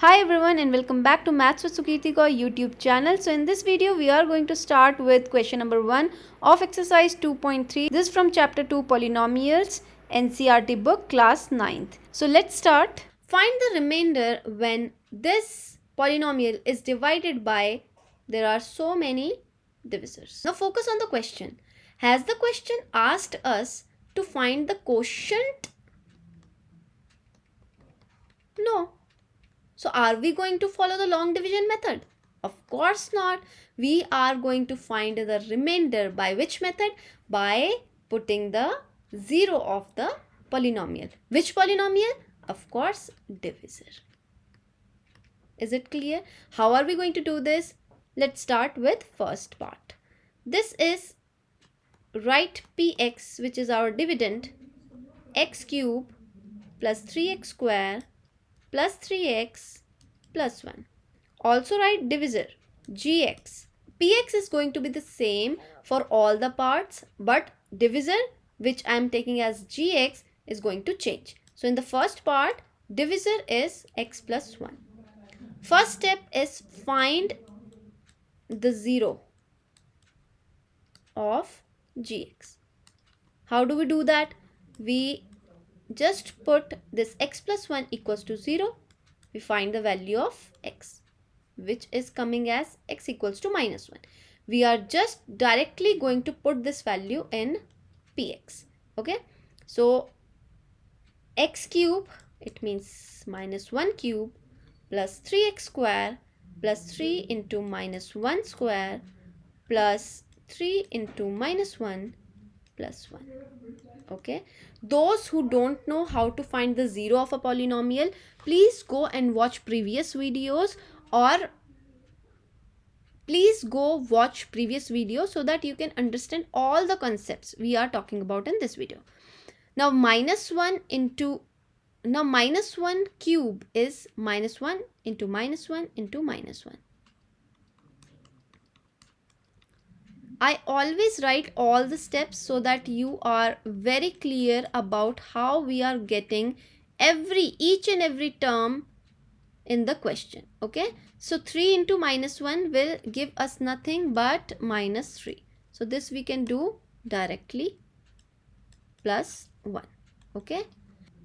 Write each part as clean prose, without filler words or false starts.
Hi everyone and welcome back to Maths with Sukirti Kaur YouTube channel. So in this video we are going to start with question number 1 of exercise 2.3. This is from chapter 2 Polynomials NCERT book class 9th. So let's start. Find the remainder when this polynomial is divided by there are so many divisors. Now focus on the question. Has the question asked us to find the quotient? No. So are we going to follow the long division method? Of course not. We are going to find the remainder by which method? By putting the 0 of the polynomial. Which polynomial? Of course, divisor. Is it clear? How are we going to do this? Let's start with first part. This is write px, which is our dividend, x cube plus 3x square plus 3x plus 1. Also write divisor gx. Px is going to be the same for all the parts, but divisor, which I am taking as gx, is going to change. So in the first part, divisor is x plus 1. First step is find the 0 of gx. How do we do that? We just put this x plus 1 equals to 0. We find the value of x, which is coming as x equals to minus 1. We are just directly going to put this value in px. Okay. So x cube, it means minus 1 cube plus 3x square plus 3 into minus 1 square plus 3 into minus 1 plus 1. Okay, those who don't know how to find the 0 of a polynomial, please go and watch previous videos, or please go watch previous videos so that you can understand all the concepts we are talking about in this video. Now minus 1 cube is minus 1 into minus 1 into minus 1. I always write all the steps so that you are very clear about how we are getting each and every term in the question. Okay, so 3 into minus 1 will give us nothing but minus 3. So this we can do directly, plus 1. Okay,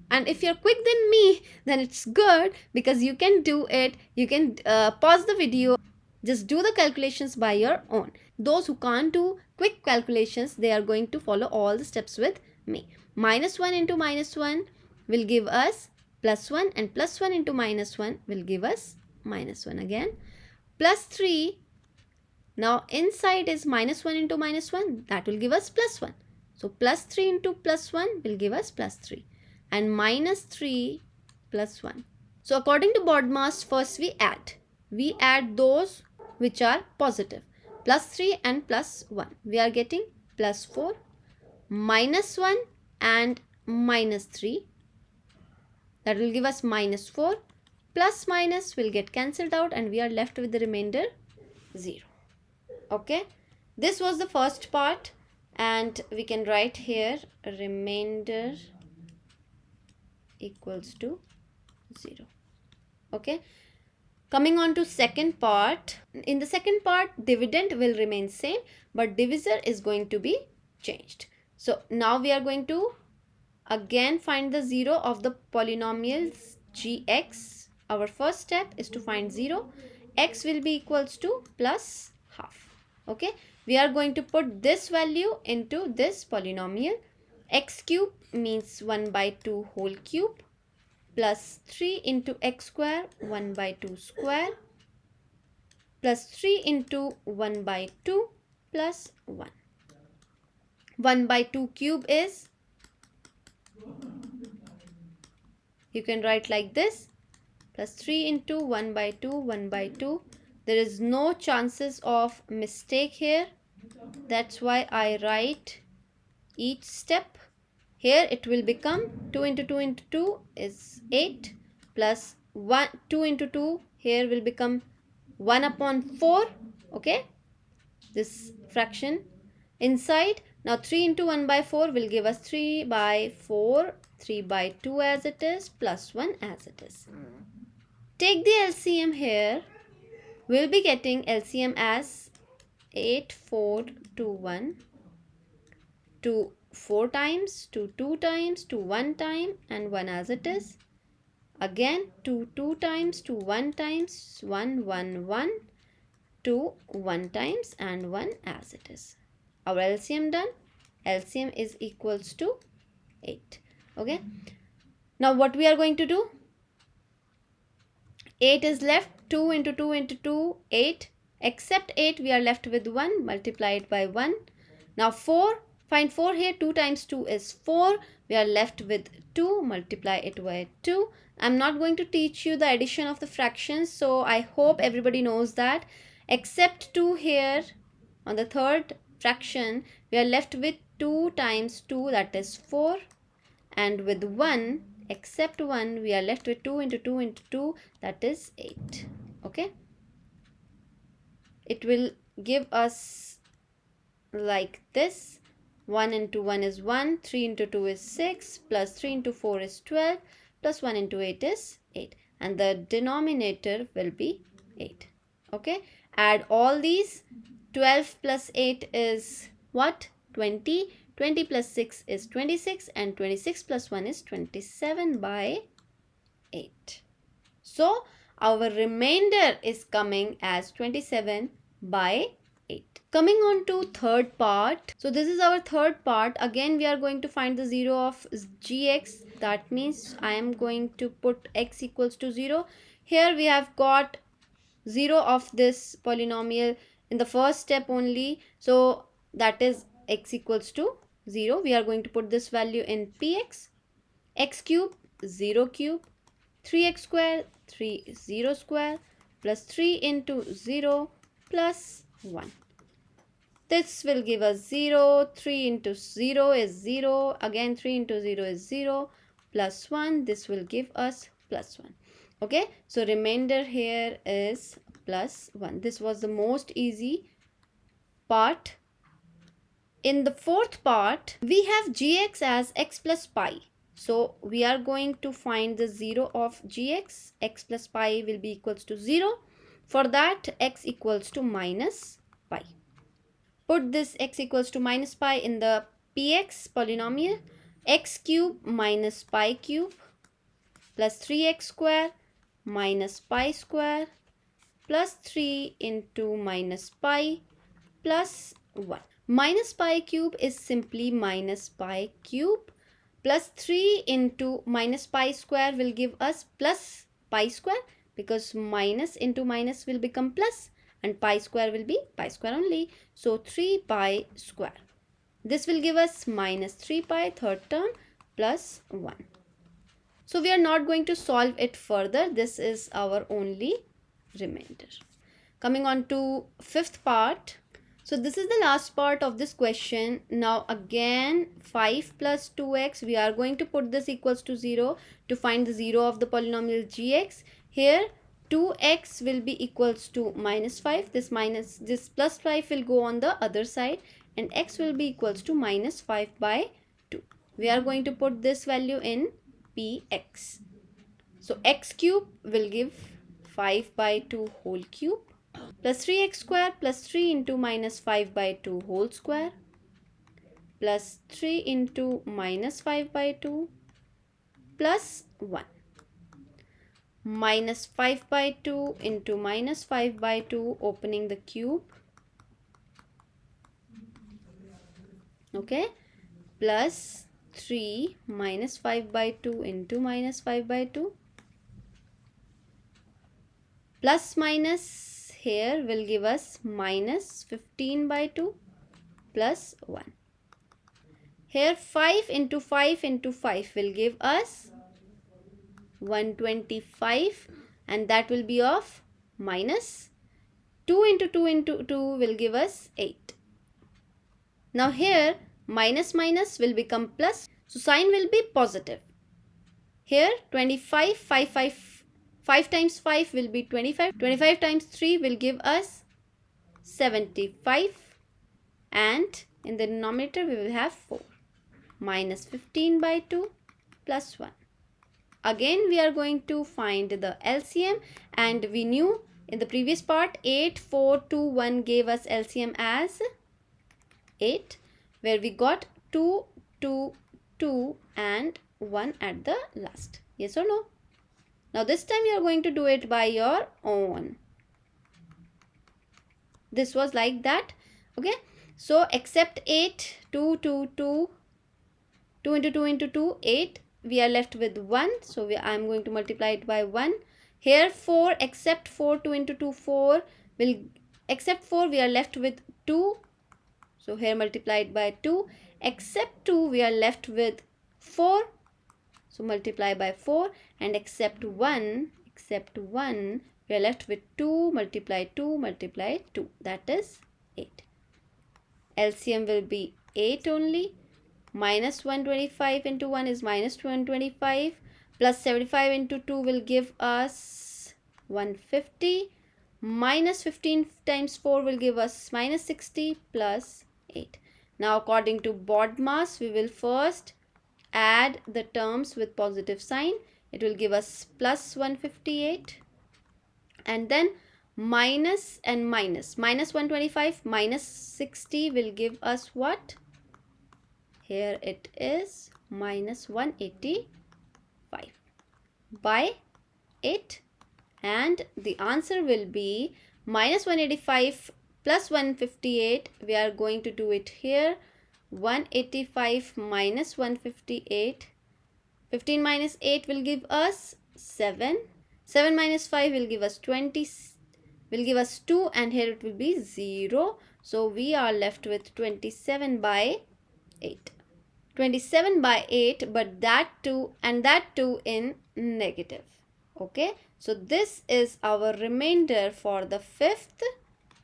and if you're quick than me, then it's good because you can do it. You can pause the video, just do the calculations by your own. Those who can't do quick calculations, they are going to follow all the steps with me. Minus 1 into minus 1 will give us plus 1, and plus 1 into minus 1 will give us minus 1 again. Plus 3, now inside is minus 1 into minus 1, that will give us plus 1. So plus 3 into plus 1 will give us plus 3, and minus 3 plus 1. So according to BODMAS, first we add those which are positive. Plus 3 and plus 1. We are getting plus 4, minus 1 and minus 3. That will give us minus 4. Plus minus will get cancelled out and we are left with the remainder 0. Okay. This was the first part, and we can write here remainder equals to 0. Okay. Coming on to second part. In the second part, dividend will remain same, but divisor is going to be changed. So now we are going to again find the 0 of the polynomials gx. Our first step is to find 0. X will be equals to plus half. Okay, we are going to put this value into this polynomial. X cube means 1 by 2 whole cube plus 3 into x square 1 by 2 square plus 3 into 1 by 2 plus 1. 1 by 2 cube is, you can write like this, plus 3 into 1 by 2, 1 by 2. There is no chances of mistake here. That's why I write each step. Here it will become 2 into 2 into 2 is 8 plus 2 into 2 here will become 1 upon 4. Okay, this fraction inside. Now 3 into 1 by 4 will give us 3 by 4, 3 by 2 as it is, plus 1 as it is. take the LCM here. We'll be getting LCM as 8, 4, 2, 1, 2 4 times, 2 2 times, 2 1 time, and 1 as it is. Again 2 2 times, 2 1 times, 1 1 1, 2 1 times, and 1 as it is. Our LCM done. LCM is equals to 8. Okay. Now what we are going to do? 8 is left. 2 into 2 into 2, 8. Except 8, we are left with 1. Multiply it by 1. Now 4. Find 4 here. 2 times 2 is 4. We are left with 2. Multiply it by 2. I'm not going to teach you the addition of the fractions. So I hope everybody knows that. Except 2 here on the third fraction, we are left with 2 times 2, that is 4. And with 1, except 1, we are left with 2 into 2 into 2, that is 8. Okay. It will give us like this. 1 into 1 is 1, 3 into 2 is 6, plus 3 into 4 is 12, plus 1 into 8 is 8. And the denominator will be 8. Okay. Add all these. 12 plus 8 is what? 20. 20 plus 6 is 26, and 26 plus 1 is 27 by 8. So our remainder is coming as 27 by 8. Coming on to third part. So this is our third part. Again we are going to find the 0 of gx. That means I am going to put x equals to 0. Here we have got 0 of this polynomial in the first step only. So that is x equals to 0. We are going to put this value in px. X cube, 0 cube, 3x square, 3 0 square, plus 3 into 0 plus 1. This will give us 0. 3 into 0 is 0. Again 3 into 0 is 0. Plus 1. This will give us plus 1. Okay. So remainder here is plus 1. This was the most easy part. In the fourth part, we have gx as x plus pi. So we are going to find the 0 of gx. X plus pi will be equals to 0. For that, x equals to minus pi. Put this x equals to minus pi in the px polynomial. X cube minus pi cube plus 3x square minus pi square plus 3 into minus pi plus 1. Minus pi cube is simply minus pi cube, plus 3 into minus pi square will give us plus pi square, because minus into minus will become plus and pi square will be pi square only. So 3 pi square. This will give us minus 3 pi third term plus 1. So we are not going to solve it further. This is our only remainder. Coming on to fifth part. So this is the last part of this question. Now again 5 plus 2x, we are going to put this equals to 0 to find the 0 of the polynomial gx. Here 2x will be equals to minus 5. This plus 5 will go on the other side, and x will be equals to minus 5 by 2. We are going to put this value in px. So x cube will give 5 by 2 whole cube, plus 3x square plus 3 into minus 5 by 2 whole square plus 3 into minus 5 by 2 plus 1 minus 5 by 2 into minus 5 by 2, opening the cube, okay, plus 3 minus 5 by 2 into minus 5 by 2, plus minus here will give us minus 15 by 2 plus 1. Here 5 into 5 into 5 will give us 125, and that will be of minus 2 into 2 into 2 will give us 8. Now here minus minus will become plus, so sign will be positive. Here 25, 5 times 5 will be 25. 25 times 3 will give us 75, and in the denominator we will have 4. Minus 15 by 2 plus 1. again we are going to find the LCM, and we knew in the previous part 8, 4, 2, 1 gave us LCM as 8, where we got 2, 2, 2 and 1 at the last. Yes or no? Now this time you are going to do it by your own. This was like that. Okay. So except 8, 2, 2, 2, 2 into 2 into 2, 8. We are left with 1. So I am going to multiply it by 1. Here 4, except 4, 2 into 2, 4. Except 4, we are left with 2. So here multiplied by 2. Except 2, we are left with 4. So multiply by 4. And except 1, we are left with 2 multiply 2 multiply 2. That is 8. LCM will be 8 only. Minus 125 into 1 is minus 125. Plus 75 into 2 will give us 150. Minus 15 times 4 will give us minus 60 plus 8. Now according to BODMAS, we will first add the terms with positive sign. It will give us plus 158. And then minus and minus. Minus 125 minus 60 will give us what? Here it is minus 185 by 8, and the answer will be minus 185 plus 158. We are going to do it here. 185 minus 158. 15 minus 8 will give us 7. 7 minus 5 will give us 20. Will give us 2, and here it will be 0. So we are left with 27 by 8. 27 by 8, but that too in negative. Okay, so this is our remainder for the fifth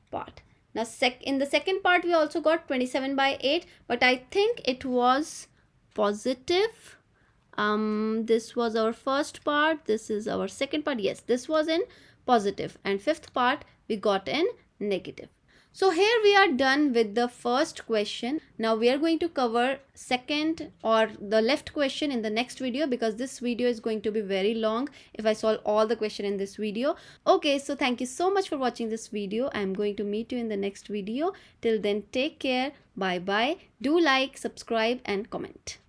part. Now in the second part we also got 27 by 8, but I think it was positive. This was our first part, this is our second part. Yes, this was in positive, and fifth part we got in negative. So here we are done with the first question. Now we are going to cover second or the left question in the next video, because this video is going to be very long if I solve all the question in this video. Okay, so thank you so much for watching this video. I am going to meet you in the next video. Till then, take care. Bye bye. Do like, subscribe and comment.